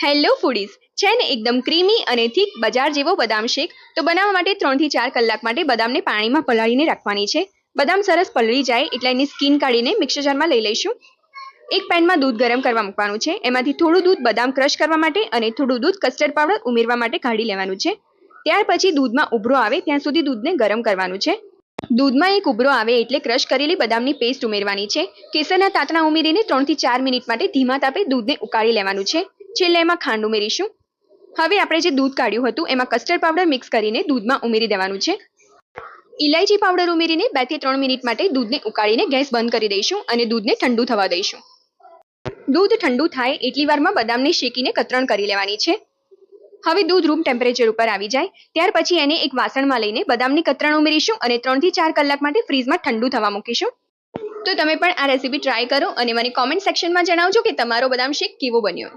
Hello foodies, છે ને એકદમ ક્રીમી અને થીક બજાર જેવો બદામ શેક. તો બનાવવા માટે 3 થી 4 કલાક માટે બદામને પાણીમાં પલાળીને રાખવાની છે. બદામ સરસ પલળી જાય એટલે એની સ્કીન કાઢીને મિક્સર જારમાં લઈ લઈશું. એક પેનમાં દૂધ ગરમ કરવા મૂકવાનું છે. એમાંથી થોડું દૂધ બદામ ક્રશ કરવા માટે અને થોડું દૂધ કસ્ટર્ડ પાવડર ઉમેરવા માટે કાઢી લેવાનું છે. ત્યાર પછી દૂધમાં ઉભરો આવે ત્યાં સુધી દૂધને ગરમ કરવાનું છે. દૂધમાં એક ઉભરો આવે એટલે ક્રશ કરેલી બદામની પેસ્ટ ઉમેરવાની છે. કેસરના તાતણા ઉમેરીને 3 થી 4 મિનિટ માટે ધીમા તાપે દૂધને ઉકાળી લેવાનું છે. છેલ્લે એમાં ખાંડ ઉમેરીશું. હવે આપણે જે દૂધ કાઢ્યું હતું એમાં કસ્ટર્ડ પાવડર મિક્સ કરીને દૂધમાં ઉમેરી દેવાનું છે. ઇલાયચી પાવડર ઉમેરીને 2 થી 3 મિનિટ માટે દૂધને ઉકાળીને ગેસ બંધ કરી દઈશું અને દૂધને ઠંડુ થવા દઈશું. દૂધ ઠંડુ થાય એટલી વારમાં બદામને શેકીને કતરણ કરી લેવાની છે. હવે દૂધ રૂમ ટેમ્પરેચર ઉપર આવી જાય ત્યાર પછી એને એક વાસણમાં લઈને બદામની કતરણ ઉમેરીશું અને 3 થી 4 કલાક માટે ફ્રીઝમાં ઠંડુ થવા મૂકીશું. તો તમે પણ આ રેસીપી ટ્રાય કરો અને મને કોમેન્ટ સેક્શનમાં જણાવજો કે તમારો બદામ શેક કેવો બન્યો.